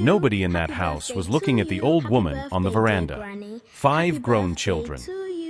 Nobody in that house was looking at the old woman on the veranda. 5 grown children.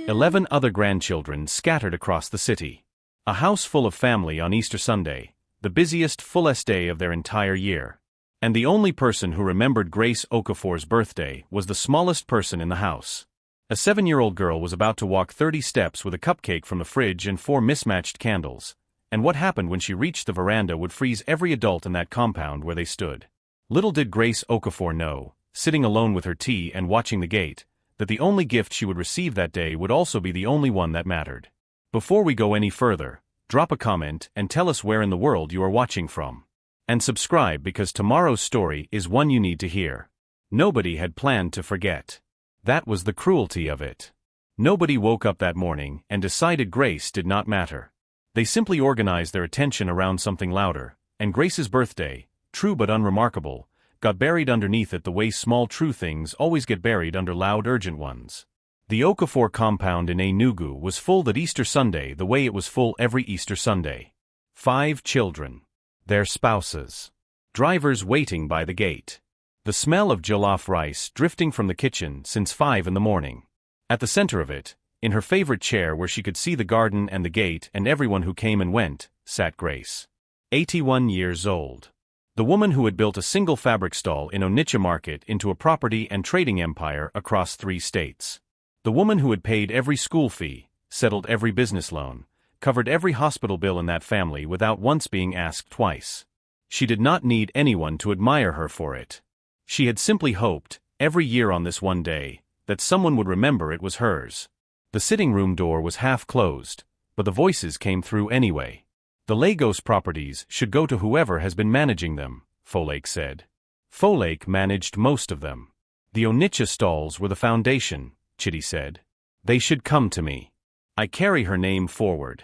11 other grandchildren scattered across the city. A house full of family on Easter Sunday, the busiest, fullest day of their entire year. And the only person who remembered Grace Okafor's birthday was the smallest person in the house. A 7-year-old girl was about to walk 30 steps with a cupcake from the fridge and 4 mismatched candles, and what happened when she reached the veranda would freeze every adult in that compound where they stood. Little did Grace Okafor know, sitting alone with her tea and watching the gate, that the only gift she would receive that day would also be the only one that mattered. Before we go any further, drop a comment and tell us where in the world you are watching from. And subscribe because tomorrow's story is one you need to hear. Nobody had planned to forget. That was the cruelty of it. Nobody woke up that morning and decided Grace did not matter. They simply organized their attention around something louder, and Grace's birthday, true but unremarkable, got buried underneath it the way small true things always get buried under loud urgent ones. The Okafor compound in Enugu was full that Easter Sunday the way it was full every Easter Sunday. 5 children. Their spouses. Drivers waiting by the gate. The smell of jollof rice drifting from the kitchen since 5 in the morning. At the center of it, in her favorite chair where she could see the garden and the gate and everyone who came and went, sat Grace. 81 years old. The woman who had built a single fabric stall in Onitsha Market into a property and trading empire across 3 states. The woman who had paid every school fee, settled every business loan, covered every hospital bill in that family without once being asked twice. She did not need anyone to admire her for it. She had simply hoped, every year on this one day, that someone would remember it was hers. The sitting room door was half closed, but the voices came through anyway. The Lagos properties should go to whoever has been managing them, Folake said. Folake managed most of them. The Onitsha stalls were the foundation, Chitty said. They should come to me. I carry her name forward.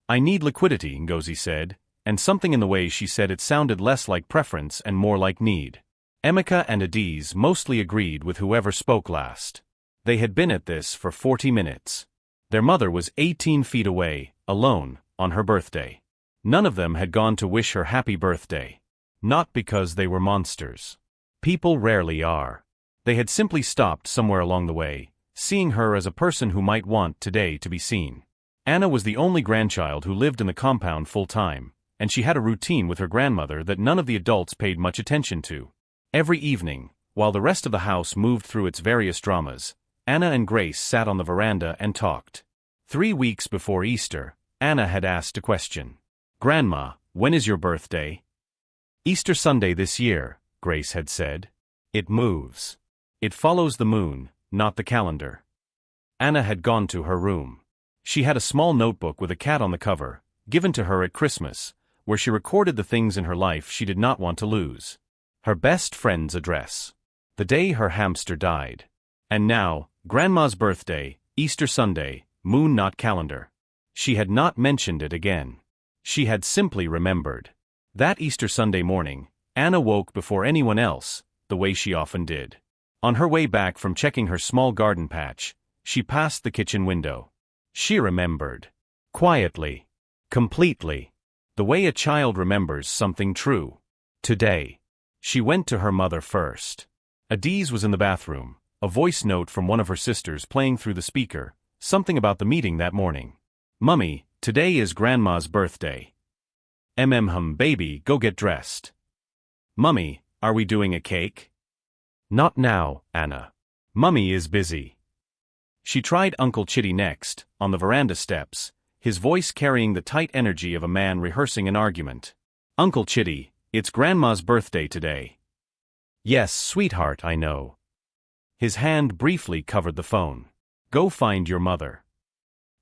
I need liquidity, Ngozi said, and something in the way she said it sounded less like preference and more like need. Emeka and Adiz mostly agreed with whoever spoke last. They had been at this for 40 minutes. Their mother was 18 feet away, alone, on her birthday. None of them had gone to wish her happy birthday. Not because they were monsters. People rarely are. They had simply stopped somewhere along the way, seeing her as a person who might want today to be seen. Anna was the only grandchild who lived in the compound full-time, and she had a routine with her grandmother that none of the adults paid much attention to. Every evening, while the rest of the house moved through its various dramas, Anna and Grace sat on the veranda and talked. 3 weeks before Easter, Anna had asked a question. "Grandma, when is your birthday?" "Easter Sunday this year," Grace had said. "It moves. It follows the moon, not the calendar." Anna had gone to her room. She had a small notebook with a cat on the cover, given to her at Christmas, where she recorded the things in her life she did not want to lose. Her best friend's address. The day her hamster died. And now, Grandma's birthday, Easter Sunday, moon not calendar. She had not mentioned it again. She had simply remembered. That Easter Sunday morning, Anna woke before anyone else, the way she often did. On her way back from checking her small garden patch, she passed the kitchen window. She remembered. Quietly. Completely. The way a child remembers something true. Today. She went to her mother first. Adiz was in the bathroom, a voice note from one of her sisters playing through the speaker, something about the meeting that morning. "Mummy, today is Grandma's birthday." Baby, go get dressed." "Mummy, are we doing a cake?" "Not now, Anna. Mummy is busy." She tried Uncle Chitty next, on the veranda steps, his voice carrying the tight energy of a man rehearsing an argument. "Uncle Chitty, it's Grandma's birthday today." "Yes, sweetheart, I know." His hand briefly covered the phone. "Go find your mother."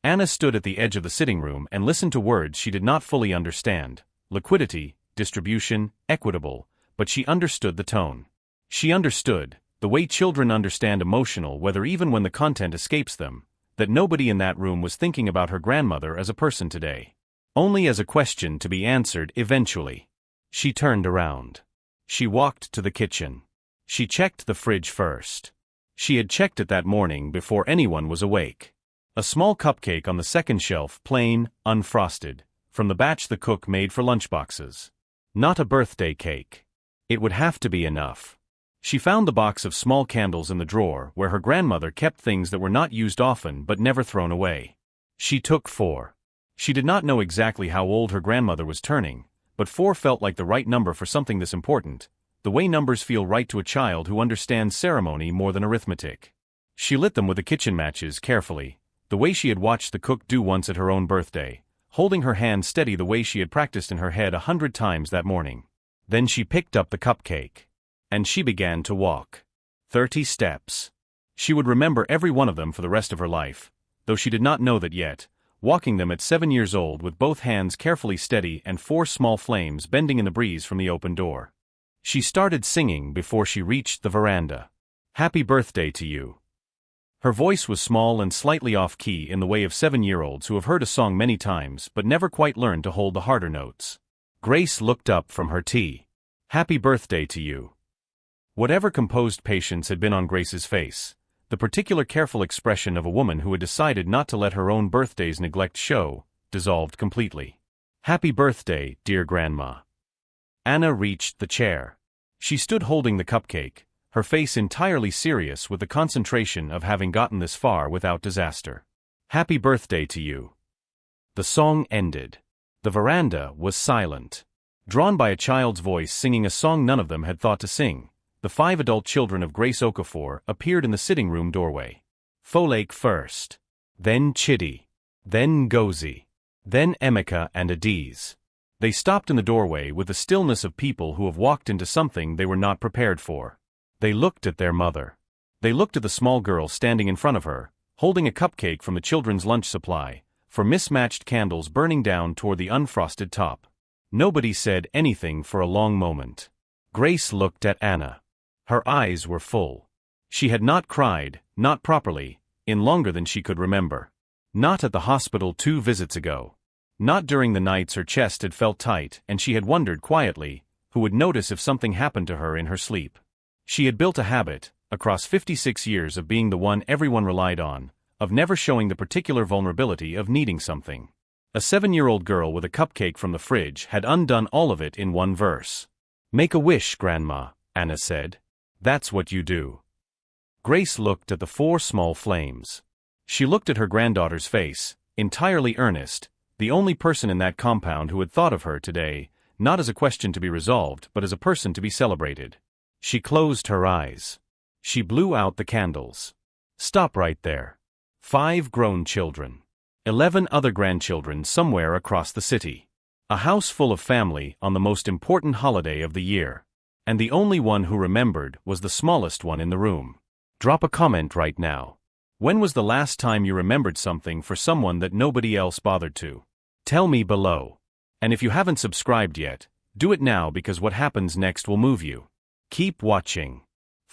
Anna stood at the edge of the sitting room and listened to words she did not fully understand. Liquidity, distribution, equitable, but she understood the tone. She understood, the way children understand emotional whether even when the content escapes them, that nobody in that room was thinking about her grandmother as a person today. Only as a question to be answered eventually. She turned around. She walked to the kitchen. She checked the fridge first. She had checked it that morning before anyone was awake. A small cupcake on the second shelf, plain, unfrosted, from the batch the cook made for lunchboxes. Not a birthday cake. It would have to be enough. She found the box of small candles in the drawer where her grandmother kept things that were not used often but never thrown away. She took 4. She did not know exactly how old her grandmother was turning, but 4 felt like the right number for something this important, the way numbers feel right to a child who understands ceremony more than arithmetic. She lit them with the kitchen matches carefully, the way she had watched the cook do once at her own birthday, holding her hand steady the way she had practiced in her head 100 times that morning. Then she picked up the cupcake. And she began to walk. 30 steps. She would remember every one of them for the rest of her life, though she did not know that yet, walking them at 7 years old with both hands carefully steady and 4 small flames bending in the breeze from the open door. She started singing before she reached the veranda. Happy birthday to you. Her voice was small and slightly off-key in the way of 7-year-olds who have heard a song many times but never quite learned to hold the harder notes. Grace looked up from her tea. Happy birthday to you. Whatever composed patience had been on Grace's face, the particular careful expression of a woman who had decided not to let her own birthday's neglect show, dissolved completely. Happy birthday, dear Grandma. Anna reached the chair. She stood holding the cupcake, her face entirely serious with the concentration of having gotten this far without disaster. Happy birthday to you. The song ended. The veranda was silent. Drawn by a child's voice singing a song none of them had thought to sing, the 5 adult children of Grace Okafor appeared in the sitting room doorway. Overlook first. Then Chitty. Then Ngozi. Then Emeka and Adiz. They stopped in the doorway with the stillness of people who have walked into something they were not prepared for. They looked at their mother. They looked at the small girl standing in front of her, holding a cupcake from the children's lunch supply, for mismatched candles burning down toward the unfrosted top. Nobody said anything for a long moment. Grace looked at Anna. Her eyes were full. She had not cried, not properly, in longer than she could remember. Not at the hospital 2 visits ago. Not during the nights her chest had felt tight and she had wondered quietly who would notice if something happened to her in her sleep. She had built a habit, across 56 years of being the one everyone relied on, of never showing the particular vulnerability of needing something. A 7-year-old girl with a cupcake from the fridge had undone all of it in one verse. Make a wish, Grandma, Anna said. That's what you do. Grace looked at the 4 small flames. She looked at her granddaughter's face, entirely earnest, the only person in that compound who had thought of her today, not as a question to be resolved but as a person to be celebrated. She closed her eyes. She blew out the candles. Stop right there. 5 grown children. 11 other grandchildren somewhere across the city. A house full of family on the most important holiday of the year. And the only one who remembered was the smallest one in the room. Drop a comment right now. When was the last time you remembered something for someone that nobody else bothered to? Tell me below. And if you haven't subscribed yet, do it now because what happens next will move you. Keep watching.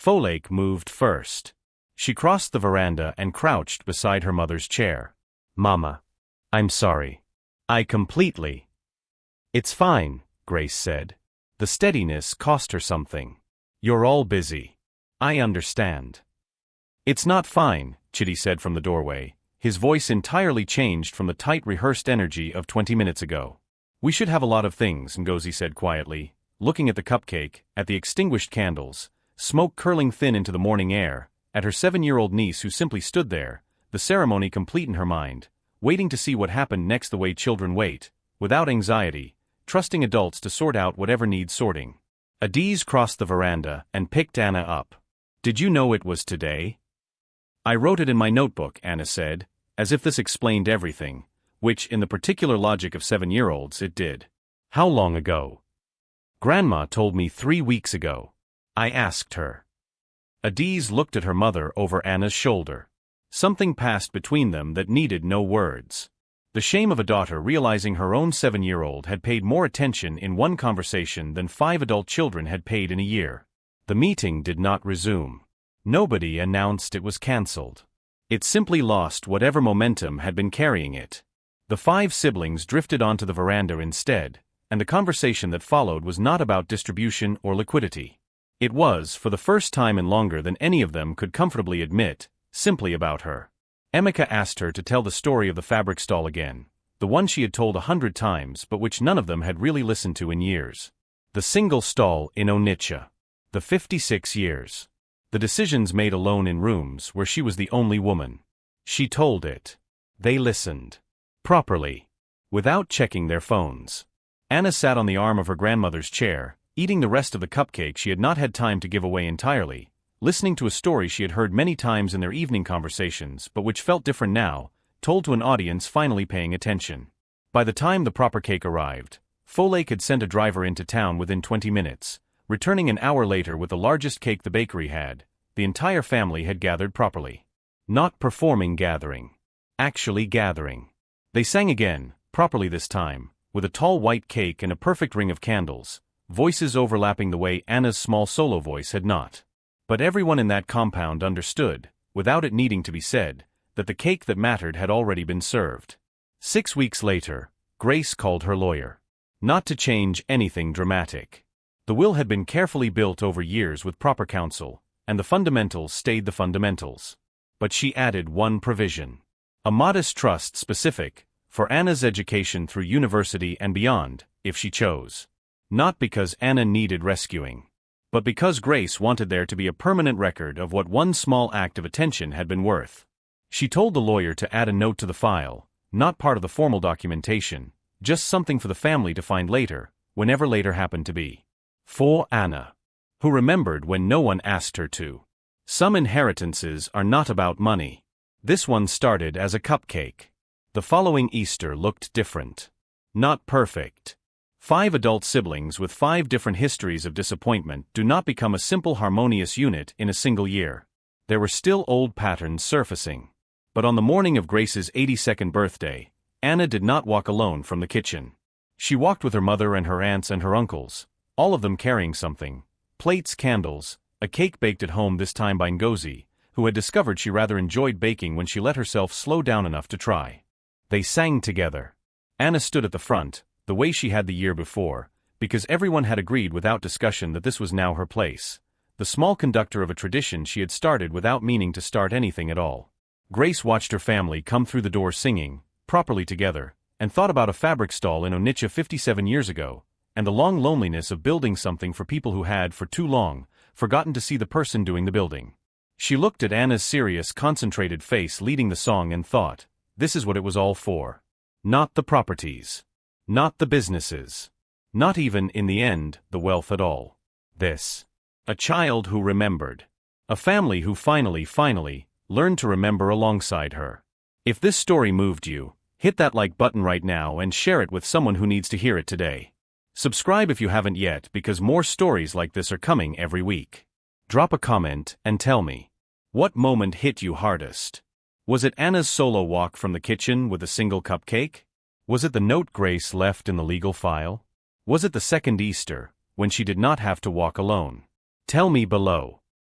Overlook moved first. She crossed the veranda and crouched beside her mother's chair. Mama. I'm sorry. I completely. It's fine, Grace said. The steadiness cost her something. You're all busy. I understand. It's not fine, Chitty said from the doorway. His voice entirely changed from the tight rehearsed energy of 20 minutes ago. We should have a lot of things, Ngozi said quietly, looking at the cupcake, at the extinguished candles, smoke curling thin into the morning air, at her 7-year-old niece who simply stood there, the ceremony complete in her mind, waiting to see what happened next the way children wait, without anxiety, trusting adults to sort out whatever needs sorting. Adiz crossed the veranda and picked Anna up. Did you know it was today? I wrote it in my notebook, Anna said, as if this explained everything, which in the particular logic of 7-year-olds it did. How long ago? Grandma told me 3 weeks ago. I asked her. Adiz looked at her mother over Anna's shoulder. Something passed between them that needed no words. The shame of a daughter realizing her own 7-year-old had paid more attention in one conversation than 5 adult children had paid in a year. The meeting did not resume. Nobody announced it was cancelled. It simply lost whatever momentum had been carrying it. The 5 siblings drifted onto the veranda instead, and the conversation that followed was not about distribution or liquidity. It was, for the first time in longer than any of them could comfortably admit, simply about her. Emeka asked her to tell the story of the fabric stall again, the one she had told 100 times but which none of them had really listened to in years. The single stall in Onitsha. The 56 years. The decisions made alone in rooms where she was the only woman. She told it. They listened. Properly. Without checking their phones. Anna sat on the arm of her grandmother's chair, eating the rest of the cupcake she had not had time to give away entirely, listening to a story she had heard many times in their evening conversations but which felt different now, told to an audience finally paying attention. By the time the proper cake arrived, Folake had sent a driver into town within 20 minutes, returning an hour later with the largest cake the bakery had. The entire family had gathered properly. Not performing gathering. Actually gathering. They sang again, properly this time, with a tall white cake and a perfect ring of candles, voices overlapping the way Anna's small solo voice had not. But everyone in that compound understood, without it needing to be said, that the cake that mattered had already been served. 6 weeks later, Grace called her lawyer. Not to change anything dramatic. The will had been carefully built over years with proper counsel, and the fundamentals stayed the fundamentals. But she added one provision. A modest trust specific, for Anna's education through university and beyond, if she chose. Not because Anna needed rescuing, but because Grace wanted there to be a permanent record of what one small act of attention had been worth. She told the lawyer to add a note to the file, not part of the formal documentation, just something for the family to find later, whenever later happened to be. For Anna, who remembered when no one asked her to. Some inheritances are not about money. This one started as a cupcake. The following Easter looked different. Not perfect. 5 adult siblings with 5 different histories of disappointment do not become a simple harmonious unit in a single year. There were still old patterns surfacing. But on the morning of Grace's 82nd birthday, Anna did not walk alone from the kitchen. She walked with her mother and her aunts and her uncles, all of them carrying something: plates, candles, a cake baked at home this time by Ngozi, who had discovered she rather enjoyed baking when she let herself slow down enough to try. They sang together. Anna stood at the front, the way she had the year before, because everyone had agreed without discussion that this was now her place, the small conductor of a tradition she had started without meaning to start anything at all. Grace watched her family come through the door singing, properly together, and thought about a fabric stall in Onitsha 57 years ago, and the long loneliness of building something for people who had, for too long, forgotten to see the person doing the building. She looked at Anna's serious, concentrated face leading the song and thought, this is what it was all for. Not the properties. Not the businesses. Not even, in the end, the wealth at all. This. A child who remembered. A family who finally, learned to remember alongside her. If this story moved you, hit that like button right now and share it with someone who needs to hear it today. Subscribe if you haven't yet, because more stories like this are coming every week. Drop a comment and tell me. What moment hit you hardest? Was it Anna's solo walk from the kitchen with a single cupcake? Was it the note Grace left in the legal file? Was it the second Easter, when she did not have to walk alone? Tell me below.